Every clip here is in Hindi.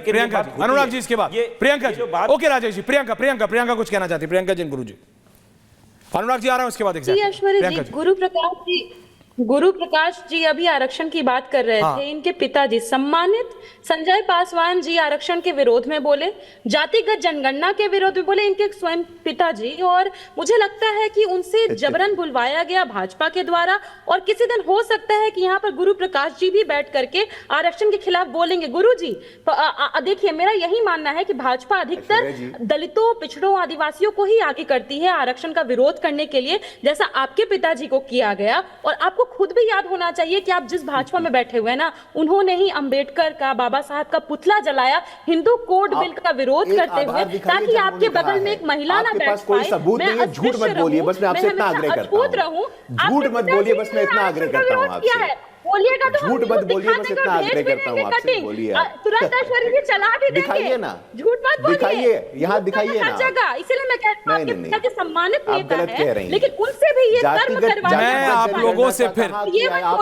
लेकिन प्रियंका जी, अनुराग जी इसके बाद प्रियंका जी, ओके राजेश जी, प्रियंका कुछ कहना चाहती है, प्रियंका जी, गुरु जी, अनुराग जी आ रहा है उसके बाद जी, गुरु प्रकाश जी अभी आरक्षण की बात कर रहे थे। इनके पिताजी सम्मानित संजय पासवान जी आरक्षण के विरोध में बोले, जातिगत जनगणना के विरोध में बोले, इनके स्वयं पिताजी। और मुझे लगता है कि उनसे जबरन बुलवाया गया भाजपा के द्वारा, और किसी दिन हो सकता है कि यहाँ पर गुरु प्रकाश जी भी बैठ करके आरक्षण के खिलाफ बोलेंगे। गुरु जी देखिए, मेरा यही मानना है कि भाजपा अधिकतर दलितों, पिछड़ों, आदिवासियों को ही आगे करती है आरक्षण का विरोध करने के लिए, जैसा आपके पिताजी को किया गया। और आपको खुद भी याद होना चाहिए कि आप जिस भाजपा में बैठे हुए हैं ना, उन्होंने ही अंबेडकर का, बाबा साहब का पुतला जलाया हिंदू कोड बिल का विरोध करते हुए, ताकि आपके बगल में एक महिला ना बैठ पाए। मैं झूठ मत बोलिए, बस मैं आपसे इतना आग्रह करता हूं, झूठ मत बोलिए, बस मैं इतना आग्रह करता हूं आपसे, बोलिएगा तो झूठ मत बोलिए, बस इतना आग्रह करता हूं आपसे, बोलिए तुरंत ऐश्वर्या जी चला भी देंगे, दिखाइए ना, झूठ मत बोलिए, दिखाइए, यहाँ दिखाइए ना जगह। इसलिए मैं कहता हूं आपके पिता के सम्मानित आप गलत कह रही हैं, लेकिन उनसे भी ये कर्म करवाना। मैं आप लोगों से फिर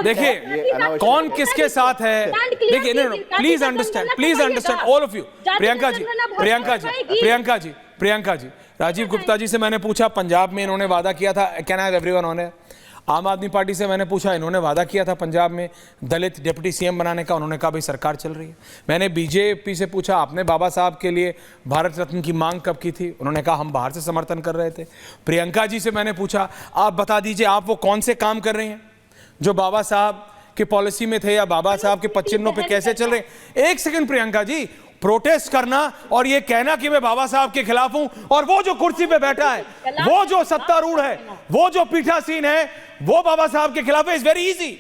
देखिए कौन किसके साथ है, देखिए please understand all of you. Priyanka ji, Rajeev Gupta ji से मैंने पूछा, पंजाब में इन्होंने वादा किया था, can I have everyone on है। आम आदमी पार्टी से मैंने पूछा, इन्होंने वादा किया था पंजाब में दलित डिप्टी सीएम बनाने का, उन्होंने कहा भाई सरकार चल रही है। मैंने बीजेपी से पूछा, आपने बाबा साहब के लिए भारत रत्न की मांग कब की थी, उन्होंने कहा हम बाहर से समर्थन कर रहे थे। प्रियंका जी से मैंने पूछा, आप बता दीजिए आप वो कौन से काम कर रहे हैं जो बाबा साहब के पॉलिसी में थे या बाबा साहब के पच्चिन्हों पे कैसे चल रहे हैं। एक सेकंड प्रियंका जी, प्रोटेस्ट करना और ये कहना कि मैं बाबा साहब के खिलाफ हूं, और वो जो कुर्सी पे बैठा है, वो जो सत्तारूढ़ है, वो जो पीठासीन है, वो बाबा साहब के खिलाफ है, is very easy.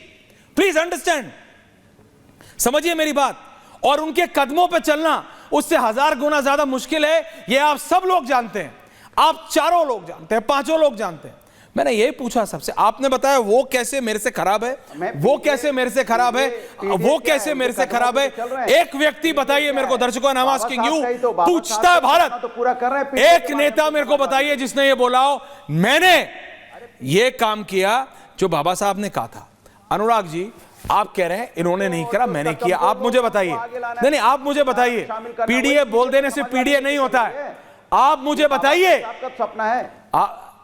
Please understand, समझिए मेरी बात। और उनके कदमों पे चलना उससे 1000 गुना ज्यादा मुश्किल है, ये आप सब लोग जानते हैं, आप चारों लोग जानते हैं, पांचों लोग जानते हैं। मैंने यही पूछा सबसे, आपने बताया वो कैसे मेरे से खराब है, वो कैसे मेरे से खराब है, वो कैसे मेरे से खराब है। एक व्यक्ति बताइए मेरे को, दर्शकों आई एम आस्किंग यू, पूछता है भारत, एक नेता मेरे को बताइए जिसने ये बोला हो मैंने ये काम किया जो बाबा साहब ने कहा था। अनुराग जी आप कह रहे हैं इन्होंने नहीं करा, मैंने किया, आप मुझे बताइए। नहीं, आप मुझे बताइए, पीडीए बोल देने से पीडीए नहीं होता है, आप मुझे बताइए। सपना है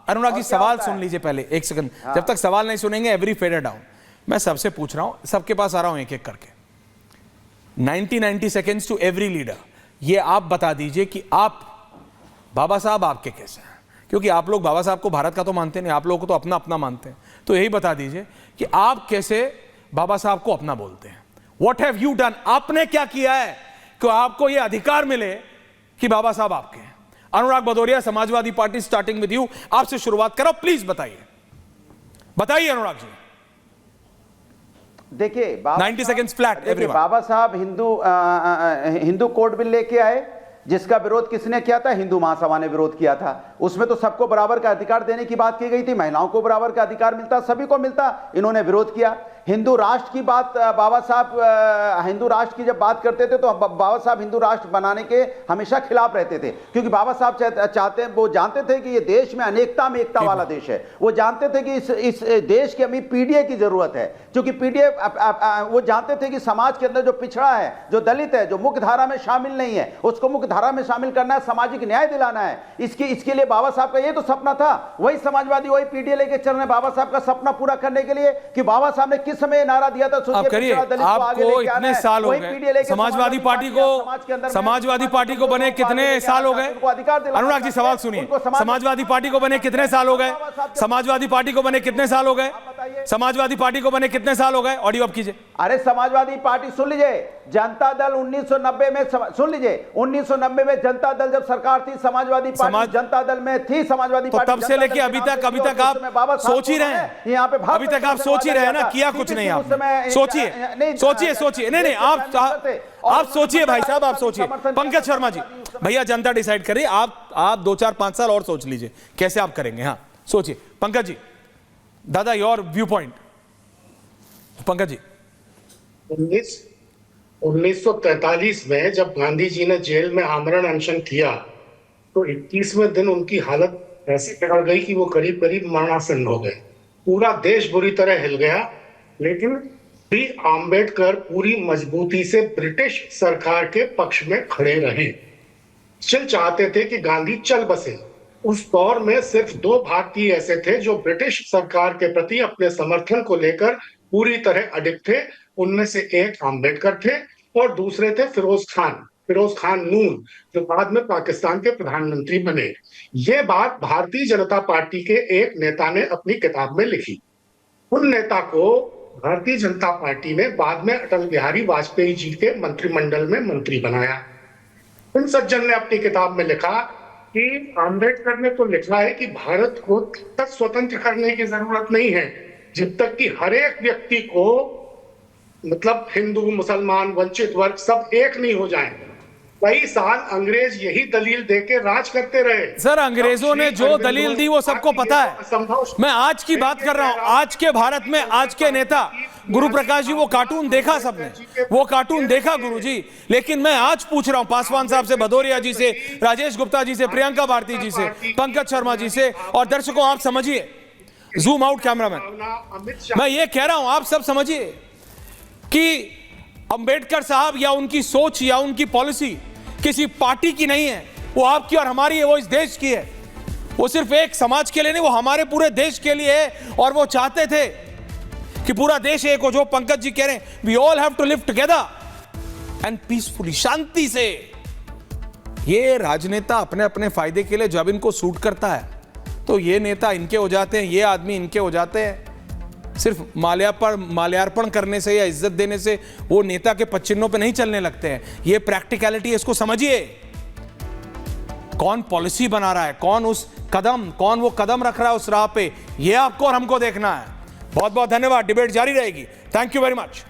अनुराग जी सवाल सुन लीजिए पहले, एक सेकंड, जब तक सवाल नहीं सुनेंगे एवरी फेडर डाउन। मैं सबसे पूछ रहा हूं, सबके पास आ रहा हूं एक एक करके, 90 सेकेंड्स टू एवरी लीडर। ये आप बता दीजिए कि आप बाबा साहब आपके कैसे हैं, क्योंकि आप लोग बाबा साहब को भारत का तो मानते नहीं, आप लोगों को तो अपना अपना मानते हैं। तो यही बता दीजिए कि आप कैसे बाबा साहब को अपना बोलते हैं। व्हाट हैव यू डन, आपने क्या किया है कि आपको यह अधिकार मिले कि बाबा साहब आपके हैं। Anurag Bhadauria, Samajwadi party, starting with you, आपसे शुरुआत करो, प्लीज बताइए अनुराग जी। देखिए 90 सेकंड्स फ्लैट एवरीवन। बाबा साहब हिंदू कोड बिल लेके आए, जिसका विरोध किसने किया था, हिंदू महासभा ने विरोध किया था। उसमें तो सबको बराबर का अधिकार देने की बात की गई थी, महिलाओं को बराबर का अधिकार मिलता, सभी को मिलता, इन्होंने विरोध किया। हिंदू राष्ट्र की बात बाबा साहब हिंदू राष्ट्र की जब बात करते थे तो बाबा साहब हिंदू राष्ट्र बनाने के हमेशा खिलाफ रहते थे, क्योंकि बाबा साहब चाहते वो जानते थे कि ये देश में अनेकता में एकता वाला देश है। वो जानते थे कि इस देश के अभी पीडीए की जरूरत है, क्योंकि पीडीए वो जानते थे कि समाज के अंदर जो पिछड़ा है, जो दलित है, जो मुख्य धारा में शामिल नहीं है, उसको मुख्य धारा में शामिल करना है, सामाजिक न्याय दिलाना है। इसके लिए बाबा साहब का ये तो सपना था। वही समाजवादी वही पीडीए लेके चल रहे बाबा साहब का सपना पूरा करने के लिए, कि बाबा साहब ने किस समय नारा दिया था, आप करिए, आपको इतने साल हो गए समाजवादी पार्टी को बने कितने साल हो गए। अनुराग जी सवाल सुनिए, समाजवादी पार्टी को बने कितने साल हो गए, समाजवादी पार्टी को बने कितने साल हो गए, समाजवादी पार्टी को बने कितने साल हो गए। ऑडियो अप कीजिए। अरे समाजवादी पार्टी सुन लीजिए, जनता दल 1990 में, सुन लीजिए 1990 में जनता दल जब सरकार थी, समाजवादी पार्टी जनता दल में थी, समाजवादी पार्टी तब से लेके अभी तक आप सोच ही रहे हैं, यहाँ पे अभी तक आप सोच ही रहे हैं ना, किया कुछ नहीं। आप सोचिए नहीं आप सोचिए भाई साहब, आप सोचिए। पंकज शर्मा जी, भैया जनता डिसाइड करिए, आप 2 4 5 साल और सोच लीजिए कैसे आप करेंगे। हाँ सोचिए। पंकज जी, दादा your view point. Pankaj ji, 1943 में जब गांधी जी ने जेल में आमरण अनशन किया तो 21वें दिन उनकी हालत ऐसी बिगड़ गई कि वो करीब करीब मरणासन्न हो गए। पूरा देश बुरी तरह हिल गया, लेकिन भी आम्बेडकर पूरी मजबूती से ब्रिटिश सरकार के पक्ष में खड़े रहे। चल चाहते थे कि गांधी चल बसे। उस दौर में सिर्फ 2 भारतीय ऐसे थे जो ब्रिटिश सरकार के प्रति अपने समर्थन को लेकर पूरी तरह अडिग थे। उनमें से एक आम्बेडकर थे और दूसरे थे फिरोज खान नून, जो बाद में पाकिस्तान के प्रधानमंत्री बने। ये बात भारतीय जनता पार्टी के एक नेता ने अपनी किताब में लिखी। उन नेता को भारतीय जनता पार्टी ने बाद में अटल बिहारी वाजपेयी जी के मंत्रिमंडल में मंत्री बनाया। उन सज्जन ने अपनी किताब में लिखा कि आम्बेडकर ने तो लिखा है कि भारत को तब तक स्वतंत्र करने की जरूरत नहीं है जब तक कि हर एक व्यक्ति को, मतलब हिंदू, मुसलमान, वंचित वर्ग सब एक नहीं हो जाएं। कई साल अंग्रेज यही दलील देके राज करते रहे। सर, अंग्रेजों ने जो दलील दी वो सबको पता है। मैं आज की बात कर रहा हूं। आज के भारत में आज के नेता गुरु प्रकाश जी, वो कार्टून देखा सबने, वो कार्टून देखा गुरुजी। लेकिन मैं आज पूछ रहा हूं पासवान साहब से, भदौरिया जी से, राजेश गुप्ता जी से, प्रियंका भारती जी से, पंकज शर्मा जी से, और दर्शकों आप समझिए, जूम आउट कैमरामैन, मैं ये कह रहा हूं आप सब समझिए कि अंबेडकर साहब या उनकी सोच या उनकी पॉलिसी किसी पार्टी की नहीं है, वो आपकी और हमारी है, वो इस देश की है। वो सिर्फ एक समाज के लिए नहीं, वो हमारे पूरे देश के लिए है। और वो चाहते थे कि पूरा देश एक हो, जो पंकज जी कह रहे हैं, we all have to live together and peacefully, शांति से। ये राजनेता अपने अपने फायदे के लिए जब इनको सूट करता है तो ये नेता इनके हो जाते हैं, ये आदमी इनके हो जाते हैं। सिर्फ माल्यार्पण करने से या इज्जत देने से वो नेता के पच्चिन्नों पे नहीं चलने लगते हैं। ये प्रैक्टिकलिटी है, इसको समझिए। कौन पॉलिसी बना रहा है, कौन वो कदम रख रहा है उस राह पे, ये आपको और हमको देखना है। बहुत बहुत धन्यवाद। डिबेट जारी रहेगी। Thank you very much.